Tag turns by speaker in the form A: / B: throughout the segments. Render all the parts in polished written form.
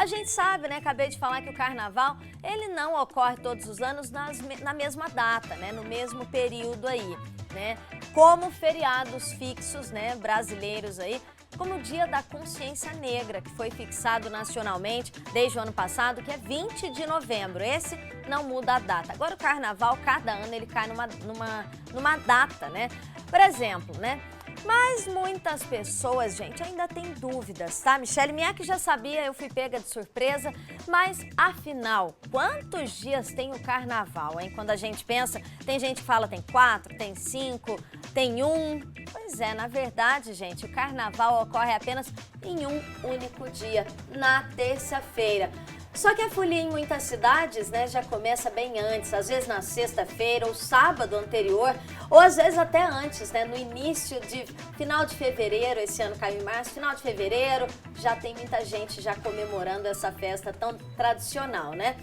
A: A gente sabe, né, acabei de falar que o carnaval, ele não ocorre todos os anos na mesma data, né, no mesmo período aí, né, como feriados fixos, né, brasileiros aí, como o Dia da Consciência Negra, que foi fixado nacionalmente desde o ano passado, que é 20 de novembro. Esse não muda a data. Agora o carnaval, cada ano, ele cai numa data, né? Por exemplo, né? Mas muitas pessoas, gente, ainda têm dúvidas, tá? Michele Mieck já sabia, eu fui pega de surpresa, mas afinal, quantos dias tem o carnaval, hein? Quando a gente pensa, tem gente que fala tem 4, tem 5, tem 1. Pois é, na verdade, gente, o carnaval ocorre apenas em um único dia, na terça-feira. Só que a folia em muitas cidades, né, já começa bem antes, às vezes na sexta-feira ou sábado anterior, ou às vezes até antes, né, no início de final de fevereiro, esse ano caiu em março, final de fevereiro, já tem muita gente já comemorando essa festa tão tradicional, né?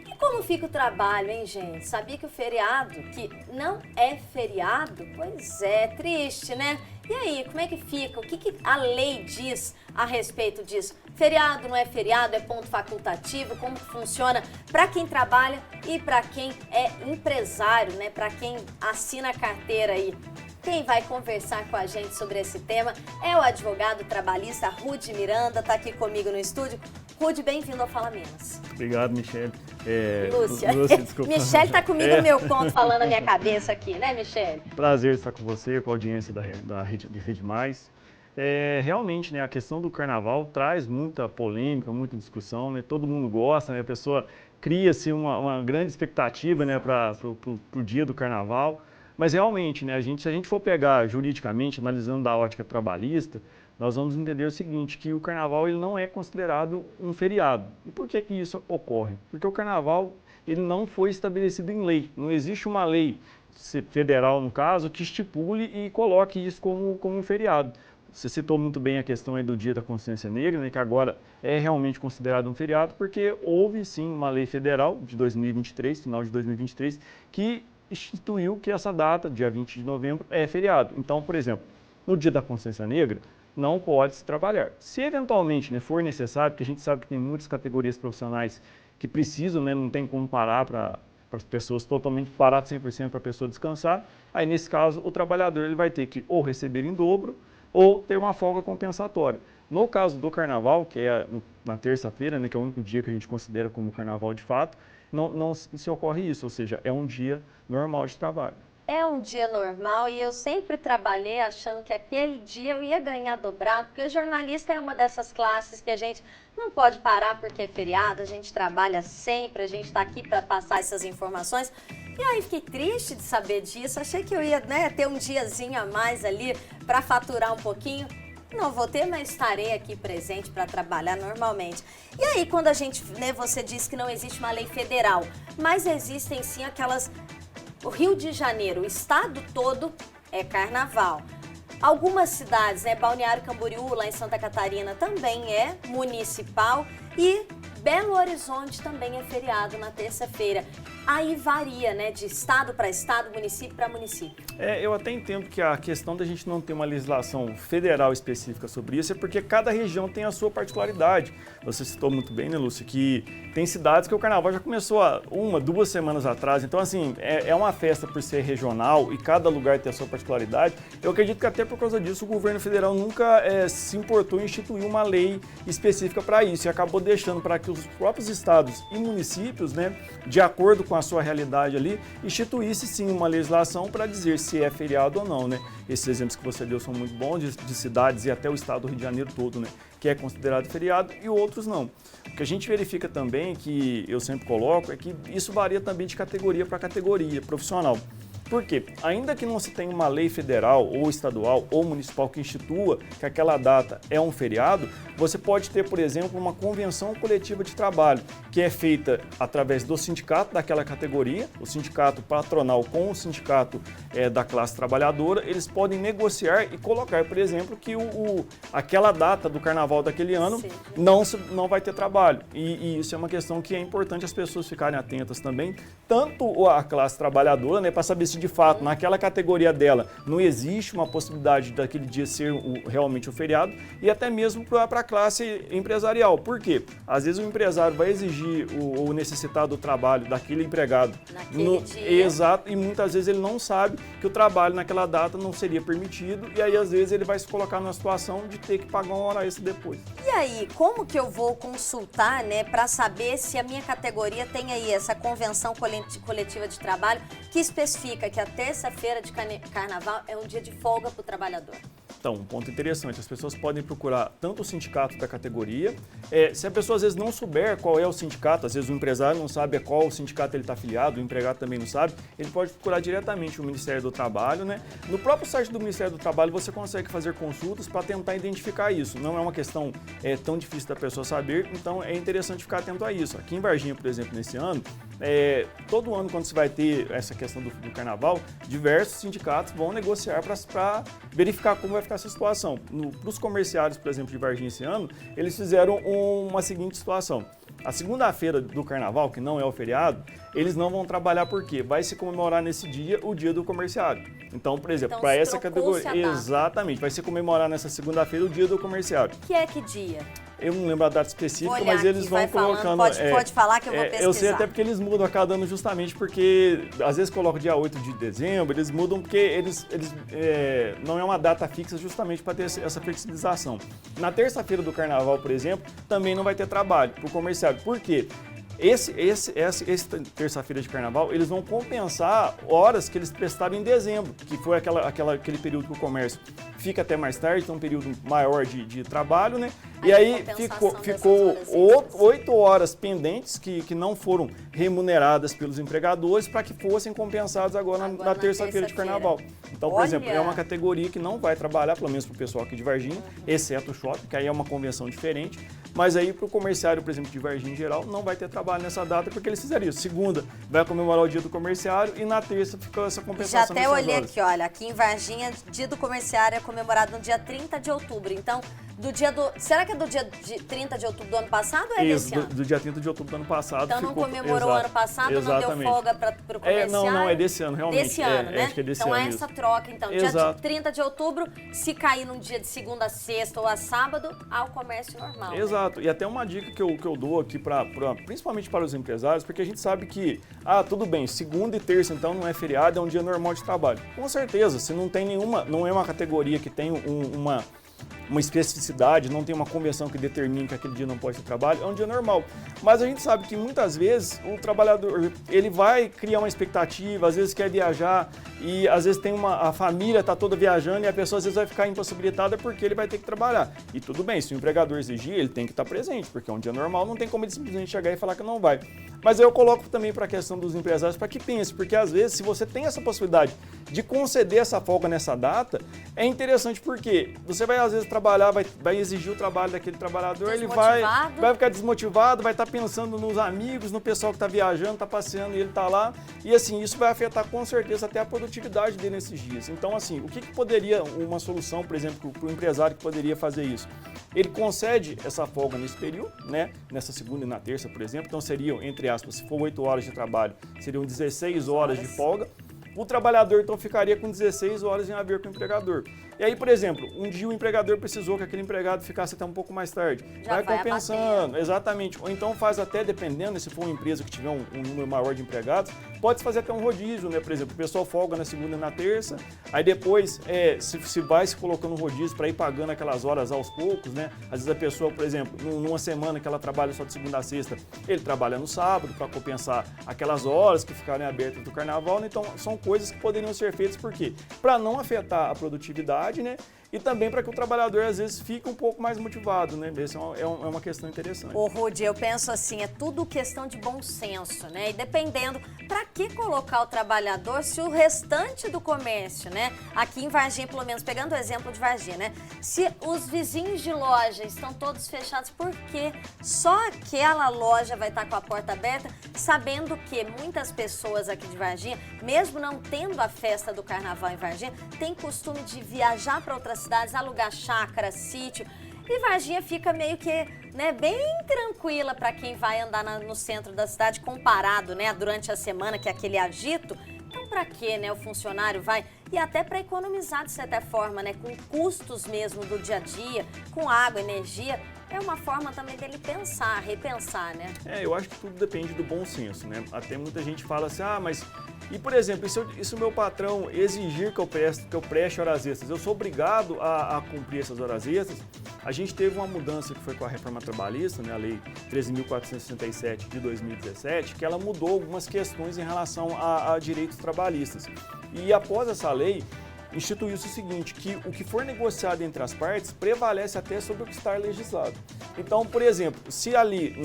A: E como fica o trabalho, hein, gente? Sabia que o feriado, que não é feriado? Pois é, triste, né? E aí, como é que fica? O que a lei diz a respeito disso? Feriado não é feriado, é ponto facultativo? Como que funciona para quem trabalha e para quem é empresário, né? Para quem assina a carteira aí. Quem vai conversar com a gente sobre esse tema é o advogado trabalhista Rudy Miranda, tá aqui comigo no estúdio. Rudy, bem-vindo ao Fala Menos.
B: Obrigado, Michele.
A: Lúcia,
B: desculpa.
A: Michele tá comigo no meu conto falando na minha cabeça aqui, né, Michele?
B: Prazer estar com você, com a audiência da Rede Mais. Realmente, né, a questão do carnaval traz muita polêmica, muita discussão, né? Todo mundo gosta, né? A pessoa cria-se uma grande expectativa, né, para o dia do carnaval. Mas realmente, né, se a gente for pegar juridicamente, analisando da ótica trabalhista, nós vamos entender o seguinte, que o carnaval ele não é considerado um feriado. E por que isso ocorre? Porque o carnaval ele não foi estabelecido em lei. Não existe uma lei federal, no caso, que estipule e coloque isso como um feriado. Você citou muito bem a questão aí do Dia da Consciência Negra, né, que agora é realmente considerado um feriado, porque houve sim uma lei federal de 2023, final de 2023, que instituiu que essa data, dia 20 de novembro, é feriado. Então, por exemplo, no Dia da Consciência Negra, não pode se trabalhar. Se eventualmente, né, for necessário, porque a gente sabe que tem muitas categorias profissionais que precisam, né, não tem como parar para as pessoas totalmente parar 100% para a pessoa descansar, aí nesse caso o trabalhador ele vai ter que ou receber em dobro ou ter uma folga compensatória. No caso do carnaval, que é na terça-feira, né, que é o único dia que a gente considera como carnaval de fato, não se ocorre isso, ou seja, é um dia normal de trabalho.
A: É um dia normal e eu sempre trabalhei achando que aquele dia eu ia ganhar dobrado, porque o jornalista é uma dessas classes que a gente não pode parar porque é feriado, a gente trabalha sempre, a gente está aqui para passar essas informações. E aí fiquei triste de saber disso, achei que eu ia, né, ter um diazinho a mais ali para faturar um pouquinho. Não vou ter, mas estarei aqui presente para trabalhar normalmente. E aí, quando a gente, né, você disse que não existe uma lei federal, mas existem sim aquelas... O Rio de Janeiro, o estado todo é carnaval. Algumas cidades, né, Balneário Camboriú, lá em Santa Catarina, também é municipal e Belo Horizonte também é feriado na terça-feira. Aí varia, né, de estado para estado, município para município.
B: Eu até entendo que a questão da gente não ter uma legislação federal específica sobre isso é porque cada região tem a sua particularidade. Você citou muito bem, né, Lúcia, que tem cidades que o carnaval já começou há 1, 2 semanas atrás. Então, assim, é uma festa por ser regional e cada lugar tem a sua particularidade. Eu acredito que até por causa disso o governo federal nunca se importou em instituir uma lei específica para isso e acabou deixando para que os próprios estados e municípios, né, de acordo com a sua realidade ali, instituísse sim uma legislação para dizer se é feriado ou não, né? Esses exemplos que você deu são muito bons, de cidades e até o estado do Rio de Janeiro todo, né? Que é considerado feriado e outros não. O que a gente verifica também, que eu sempre coloco, é que isso varia também de categoria para categoria profissional. Por quê? Ainda que não se tenha uma lei federal ou estadual ou municipal que institua que aquela data é um feriado, você pode ter, por exemplo, uma convenção coletiva de trabalho, que é feita através do sindicato daquela categoria, o sindicato patronal com o sindicato da classe trabalhadora, eles podem negociar e colocar, por exemplo, que aquela data do carnaval daquele ano não vai ter trabalho. E isso é uma questão que é importante as pessoas ficarem atentas também, tanto a classe trabalhadora, né, para saber se se de fato naquela categoria dela não existe uma possibilidade daquele dia ser realmente o feriado, e até mesmo para a classe empresarial. Por quê? Às vezes o empresário vai exigir ou necessitar do trabalho daquele empregado
A: naquele dia.
B: Exato, e muitas vezes ele não sabe que o trabalho naquela data não seria permitido, e aí às vezes ele vai se colocar numa situação de ter que pagar uma hora extra depois.
A: E aí, como que eu vou consultar, né, para saber se a minha categoria tem aí essa convenção coletiva de trabalho que especifica que a terça-feira de carnaval é um dia de folga para o trabalhador?
B: Então, um ponto interessante, as pessoas podem procurar tanto o sindicato da categoria, se a pessoa às vezes não souber qual é o sindicato, às vezes o empresário não sabe a qual sindicato ele está afiliado, o empregado também não sabe, ele pode procurar diretamente o Ministério do Trabalho, né? No próprio site do Ministério do Trabalho você consegue fazer consultas para tentar identificar isso, não é uma questão tão difícil da pessoa saber, então é interessante ficar atento a isso. Aqui em Varginha, por exemplo, nesse ano, todo ano quando se vai ter essa questão do carnaval, diversos sindicatos vão negociar para verificar como vai ficar essa situação. Para os comerciários, por exemplo, de Varginha esse ano, eles fizeram uma seguinte situação. A segunda-feira do carnaval, que não é o feriado, eles não vão trabalhar porque vai se comemorar nesse dia o dia do comerciário. Então, por exemplo, para essa categoria, exatamente, vai se comemorar nessa segunda-feira o dia do comerciário.
A: Que dia?
B: Eu não lembro a data específica, mas eles vão colocando...
A: Pode falar que eu vou pesquisar.
B: Eu sei até porque eles mudam a cada ano justamente porque, às vezes colocam dia 8 de dezembro, eles mudam porque não é uma data fixa justamente para ter essa flexibilização. Na terça-feira do carnaval, por exemplo, também não vai ter trabalho para o comerciário. Por quê? Esse terça-feira de carnaval, eles vão compensar horas que eles prestaram em dezembro, que foi aquele período que o comércio fica até mais tarde, então um período maior de trabalho, né? E aí ficou 8 horas pendentes que não foram remuneradas pelos empregadores para que fossem compensadas agora na terça-feira de carnaval. Então, por exemplo, é uma categoria que não vai trabalhar, pelo menos para o pessoal aqui de Varginha, exceto o shopping, que aí é uma convenção diferente. Mas aí para o comerciário, por exemplo, de Varginha em geral, não vai ter trabalho nessa data porque eles fizeram isso. Segunda vai comemorar o dia do comerciário e na terça ficou essa compensação.
A: Já até olhei aqui, olha, aqui em Varginha, dia do comerciário é comemorado no dia 30 de outubro. Então, será que é do dia 30 de outubro do ano passado ou é desse ano?
B: Do dia 30 de outubro do ano passado.
A: Então não comemorou o ano passado,
B: exatamente.
A: Não deu folga para o comerciário?
B: Não, é desse ano, realmente.
A: Desse ano, né?
B: Acho que é desse
A: então
B: ano
A: é essa troca, então. Dia 30 de outubro, se cair num dia de segunda a sexta ou a sábado, ao comércio normal.
B: Exato. Né? E até uma dica que eu dou aqui, principalmente para os empresários, porque a gente sabe que, tudo bem, segunda e terça então não é feriado, é um dia normal de trabalho. Com certeza, se não tem não é uma categoria que tem uma especificidade, não tem uma convenção que determine que aquele dia não pode ter trabalho, é um dia normal. Mas a gente sabe que muitas vezes o trabalhador, ele vai criar uma expectativa, às vezes quer viajar e às vezes a família está toda viajando e a pessoa às vezes vai ficar impossibilitada porque ele vai ter que trabalhar. E tudo bem, se o empregador exigir, ele tem que estar presente, porque é um dia normal, não tem como ele simplesmente chegar e falar que não vai. Mas eu coloco também para a questão dos empresários para que pense, porque às vezes se você tem essa possibilidade de conceder essa folga nessa data, é interessante porque você vai às vezes trabalhar, vai exigir o trabalho daquele trabalhador, ele vai ficar desmotivado, vai estar pensando nos amigos, no pessoal que está viajando, está passeando e ele está lá. E assim, isso vai afetar com certeza até a produtividade dele nesses dias. Então assim, o que poderia, uma solução, por exemplo, para o empresário que poderia fazer isso? Ele concede essa folga nesse período, né? Nessa segunda e na terça, por exemplo, então seriam, entre aspas, se for 8 horas de trabalho, seriam 16 horas de folga. O trabalhador, então, ficaria com 16 horas em haver com o empregador. E aí, por exemplo, um dia o empregador precisou que aquele empregado ficasse até um pouco mais tarde. Vai compensando, exatamente. Ou então faz até, dependendo, se for uma empresa que tiver um número maior de empregados, pode fazer até um rodízio, né? Por exemplo, o pessoal folga na segunda e na terça, aí depois se vai se colocando um rodízio para ir pagando aquelas horas aos poucos, né? Às vezes a pessoa, por exemplo, numa semana que ela trabalha só de segunda a sexta, ele trabalha no sábado para compensar aquelas horas que ficarem abertas do carnaval, né? Então são coisas que poderiam ser feitas, por quê? Para não afetar a produtividade, né? E também para que o trabalhador, às vezes, fique um pouco mais motivado, né? Essa é uma questão interessante.
A: Ô, Rudy, eu penso assim, é tudo questão de bom senso, né? E dependendo, para que colocar o trabalhador se o restante do comércio, né? Aqui em Varginha, pelo menos, pegando o exemplo de Varginha, né? Se os vizinhos de loja estão todos fechados, por que só aquela loja vai estar com a porta aberta, sabendo que muitas pessoas aqui de Varginha, mesmo não tendo a festa do carnaval em Varginha, tem costume de viajar para outras cidades, alugar chácara, sítio. E Varginha fica meio que, né, bem tranquila para quem vai andar no centro da cidade, comparado, né, durante a semana, que é aquele agito. Então, para que, né, o funcionário vai, e até para economizar de certa forma, né, com custos mesmo do dia a dia, com água, energia, é uma forma também dele pensar, repensar, né?
B: Eu acho que tudo depende do bom senso, né? Até muita gente fala assim, mas... E, por exemplo, e se o meu patrão exigir que eu preste horas extras, eu sou obrigado a cumprir essas horas extras? A gente teve uma mudança que foi com a reforma trabalhista, né, a Lei 13.467 de 2017, que ela mudou algumas questões em relação a direitos trabalhistas. E após essa lei, instituiu-se o seguinte, que o que for negociado entre as partes prevalece até sobre o que está legislado. Então, por exemplo, se ali,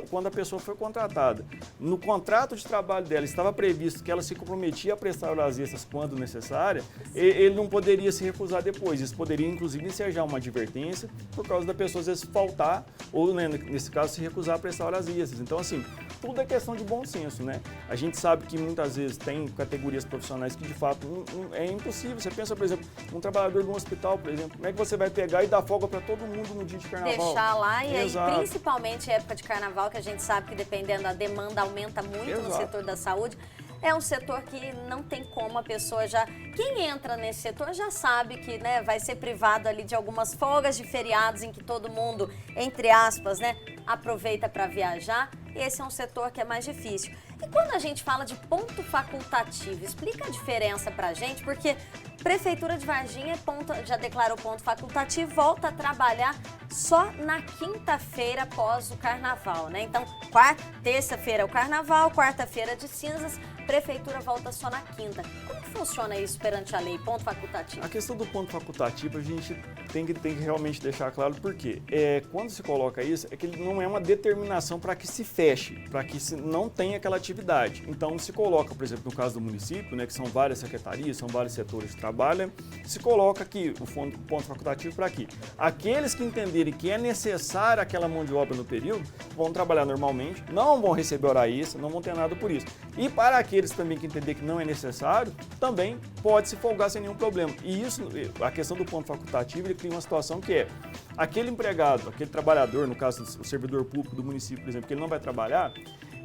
B: quando a pessoa foi contratada, no contrato de trabalho dela estava previsto que ela se comprometia a prestar horas extras quando necessária, ele não poderia se recusar depois. Isso poderia, inclusive, ensejar uma advertência por causa da pessoa, às vezes, faltar ou, né, nesse caso, se recusar a prestar horas extras. Então, assim, tudo é questão de bom senso, né? A gente sabe que muitas vezes tem categorias profissionais que, de fato, é impossível. Você pensa, por exemplo, um trabalhador de um hospital, por exemplo, como é que você vai pegar e dar folga para todo mundo no dia de carnaval?
A: Deixar lá, e
B: Exato.
A: aí, principalmente época de carnaval, que a gente sabe que dependendo da demanda aumenta muito.
B: Exato.
A: No setor da saúde. É um setor que não tem como a pessoa já... Quem entra nesse setor já sabe que, né, vai ser privado ali de algumas folgas de feriados em que todo mundo, entre aspas, né, aproveita para viajar. E esse é um setor que é mais difícil. E quando a gente fala de ponto facultativo, explica a diferença para a gente, porque Prefeitura de Varginha já declarou ponto facultativo, volta a trabalhar só na quinta-feira após o carnaval, né? Então, terça-feira é o carnaval, quarta-feira de cinzas, Prefeitura volta só na quinta. Como que funciona isso perante a lei, ponto facultativo?
B: A questão do ponto facultativo a gente tem que realmente deixar claro porque quando se coloca isso, é que ele não é uma determinação para que se feche, para que se não tenha aquela atividade. Então se coloca, por exemplo, no caso do município, né, que são várias secretarias, são vários setores que trabalham, se coloca aqui o ponto facultativo para aqui. Aqueles que entenderem que é necessária aquela mão de obra no período, vão trabalhar normalmente, não vão receber hora extra, não vão ter nada por isso. E para aqueles também que entender que não é necessário, também pode se folgar sem nenhum problema. E isso, a questão do ponto facultativo, ele cria uma situação que é aquele empregado, aquele trabalhador, no caso o servidor público do município, por exemplo, que ele não vai trabalhar,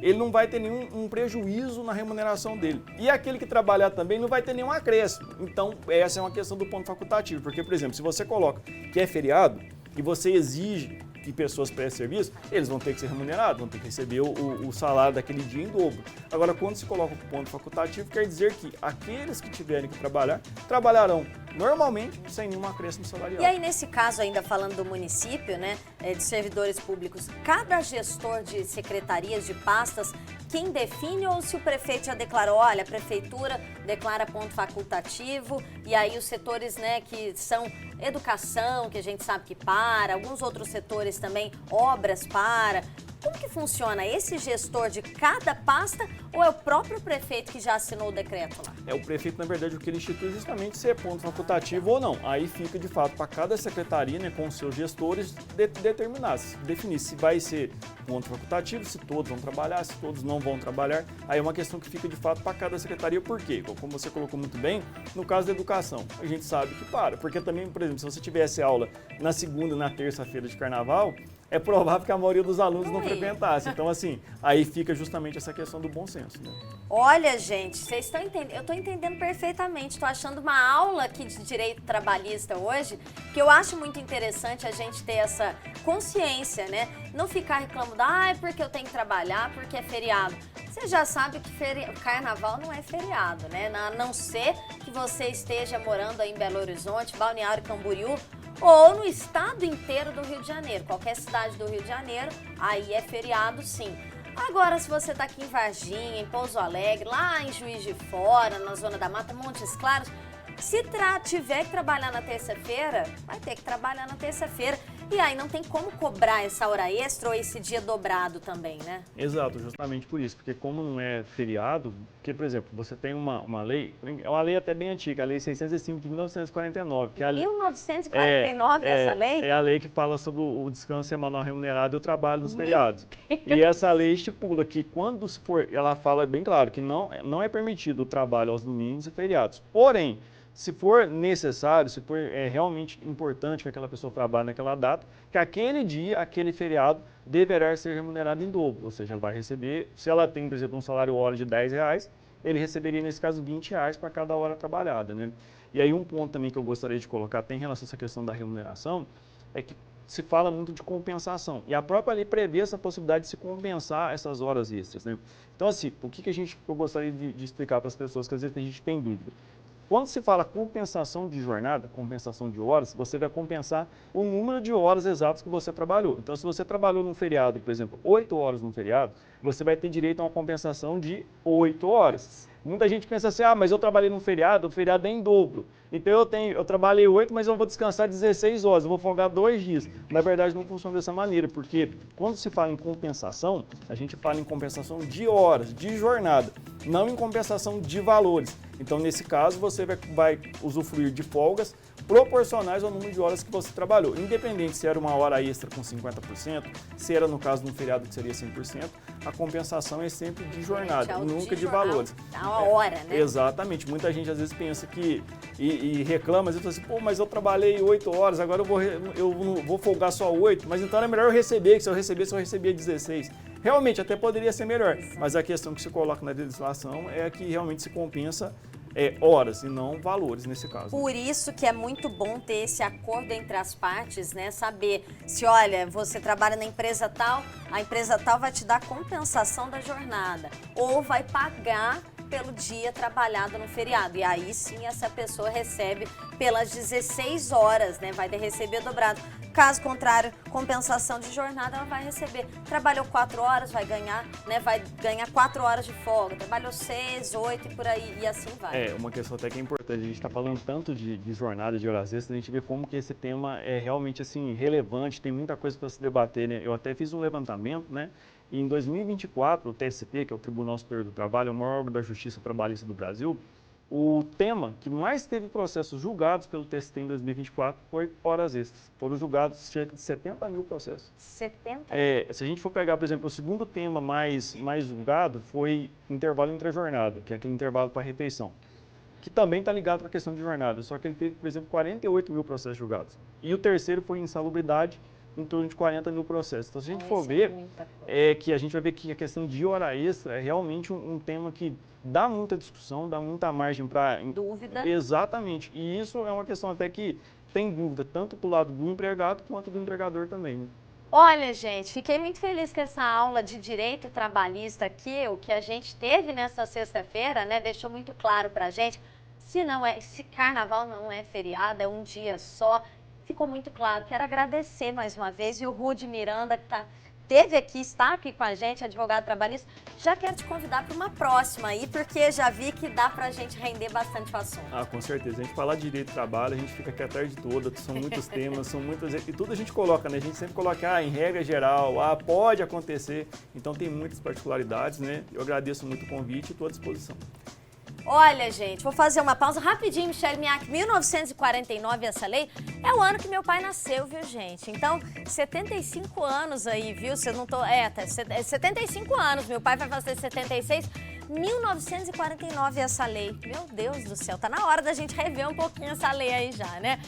B: ele não vai ter nenhum prejuízo na remuneração dele. E aquele que trabalhar também não vai ter nenhum acréscimo. Então, essa é uma questão do ponto facultativo. Porque, por exemplo, se você coloca que é feriado e você exige que pessoas prestem serviço, eles vão ter que ser remunerados, vão ter que receber o salário daquele dia em dobro. Agora, quando se coloca o ponto facultativo, quer dizer que aqueles que tiverem que trabalhar, trabalharão normalmente sem nenhum acréscimo salarial.
A: E aí, nesse caso, ainda falando do município, né, de servidores públicos, cada gestor de secretarias, de pastas, quem define ou se o prefeito já declarou, olha, a prefeitura declara ponto facultativo e aí os setores, né, que são educação, que a gente sabe que para, alguns outros setores também, obras para. Como que funciona? Esse gestor de cada pasta ou é o próprio prefeito que já assinou o decreto lá?
B: É o prefeito, na verdade, o que ele institui justamente se é ponto facultativo ou não. Aí fica, de fato, para cada secretaria, né, com os seus gestores, determinar, definir se vai ser ponto facultativo, se todos vão trabalhar, se todos não vão trabalhar. Aí é uma questão que fica, de fato, para cada secretaria. Por quê? Como você colocou muito bem, no caso da educação, a gente sabe que para. Porque também, por exemplo, se você tivesse aula na segunda e na terça-feira de carnaval, é provável que a maioria dos alunos não frequentasse. Então, assim, aí fica justamente essa questão do bom senso, né?
A: Olha, gente, vocês estão entendendo? Eu estou entendendo perfeitamente. Estou achando uma aula aqui de direito trabalhista hoje, que eu acho muito interessante a gente ter essa consciência, né? Não ficar reclamando, é porque eu tenho que trabalhar, porque é feriado. Você já sabe que carnaval não é feriado, né? A não ser que você esteja morando aí em Belo Horizonte, Balneário Camboriú, ou no estado inteiro do Rio de Janeiro. Qualquer cidade do Rio de Janeiro, aí é feriado sim. Agora, se você está aqui em Varginha, em Pouso Alegre, lá em Juiz de Fora, na Zona da Mata, Montes Claros, se tiver que trabalhar na terça-feira, vai ter que trabalhar na terça-feira. E aí não tem como cobrar essa hora extra ou esse dia dobrado também, né?
B: Exato, justamente por isso. Porque como não é feriado, porque, por exemplo, você tem uma lei, é uma lei até bem antiga, a Lei 605 de 1949. Que é
A: 1949 essa lei?
B: É a lei que fala sobre o descanso semanal remunerado e o trabalho nos feriados. E essa lei estipula que quando se for, ela fala bem claro que não é permitido o trabalho aos domingos e feriados. Porém, se for necessário, se for realmente importante que aquela pessoa trabalhe naquela data, que aquele dia, aquele feriado, deverá ser remunerado em dobro. Ou seja, ela vai receber, se ela tem, por exemplo, um salário hora de R$10, ele receberia, nesse caso, R$ 20 para cada hora trabalhada, né? E aí um ponto também que eu gostaria de colocar, tem em relação a essa questão da remuneração, é que se fala muito de compensação. E a própria lei prevê essa possibilidade de se compensar essas horas extras, né? Então, assim, o que eu gostaria de explicar para as pessoas, que às vezes a gente tem dúvida. Quando se fala compensação de jornada, compensação de horas, você vai compensar o número de horas exatas que você trabalhou. Então, se você trabalhou num feriado, por exemplo, 8 horas num feriado, você vai ter direito a uma compensação de 8 horas. Muita gente pensa assim, mas eu trabalhei num feriado, o feriado é em dobro. Então eu trabalhei 8, mas eu vou descansar 16 horas, eu vou folgar 2 dias. Na verdade, não funciona dessa maneira, porque quando se fala em compensação, a gente fala em compensação de horas, de jornada, não em compensação de valores. Então, nesse caso, você vai usufruir de folgas proporcionais ao número de horas que você trabalhou. Independente se era uma hora extra com 50%, se era no caso de um feriado que seria 100%, a compensação é sempre de jornada, nunca de valores.
A: A hora, né?
B: Exatamente. Muita gente às vezes pensa que, e reclama, às vezes fala assim, mas eu trabalhei 8 horas, agora eu vou folgar só 8, mas então era melhor eu receber, que se eu recebia 16. Realmente, até poderia ser melhor, mas a questão que se coloca na legislação é que realmente se compensa horas e não valores nesse caso.
A: Por isso que é muito bom ter esse acordo entre as partes, né? Saber se, olha, você trabalha na empresa tal, a empresa tal vai te dar compensação da jornada ou vai pagar pelo dia trabalhado no feriado. E aí sim essa pessoa recebe pelas 16 horas, né? Vai receber dobrado. Caso contrário, compensação de jornada, ela vai receber. Trabalhou 4 horas, vai ganhar, né? Vai ganhar 4 horas de folga. Trabalhou 6, 8 e por aí, e assim vai.
B: Uma questão até que é importante. A gente está falando tanto de jornada, de horas extras, a gente vê como que esse tema é realmente assim relevante, tem muita coisa para se debater, né? Eu até fiz um levantamento, né? E em 2024, o TST, que é o Tribunal Superior do Trabalho, é o maior órgão da Justiça Trabalhista do Brasil, o tema que mais teve processos julgados pelo TST em 2024 foi horas extras. Foram julgados cerca de 70 mil processos.
A: 70?
B: Se a gente for pegar, por exemplo, o segundo tema mais julgado foi intervalo entre a jornada, que é aquele intervalo para refeição, que também está ligado com a questão de jornada, só que ele teve, por exemplo, 48 mil processos julgados. E o terceiro foi insalubridade, em torno de 40 mil processos. Então, se a gente for ver, que a gente vai ver que a questão de hora extra é realmente um tema que dá muita discussão, dá muita margem para...
A: Dúvida.
B: Exatamente. E isso é uma questão até que tem dúvida, tanto do lado do empregado quanto do empregador também, né?
A: Olha, gente, fiquei muito feliz com essa aula de direito trabalhista aqui, o que a gente teve nessa sexta-feira, né? Deixou muito claro pra gente. Se carnaval não é feriado, é um dia só. Ficou muito claro. Quero agradecer mais uma vez. E o Rudy Miranda, que está aqui com a gente, advogado trabalhista, já quero te convidar para uma próxima aí, porque já vi que dá para a gente render bastante o assunto.
B: Com certeza. A gente falar de direito do trabalho, a gente fica aqui a tarde toda, são muitos temas, são muitas... E tudo a gente coloca, né? A gente sempre coloca, em regra geral, pode acontecer. Então tem muitas particularidades, né? Eu agradeço muito o convite e estou à disposição.
A: Olha, gente, vou fazer uma pausa rapidinho, Michele Miak. 1949, essa lei, é o ano que meu pai nasceu, viu, gente? Então, 75 anos aí, viu? Se eu não tô... 75 anos, meu pai vai fazer 76. 1949, essa lei. Meu Deus do céu, tá na hora da gente rever um pouquinho essa lei aí já, né?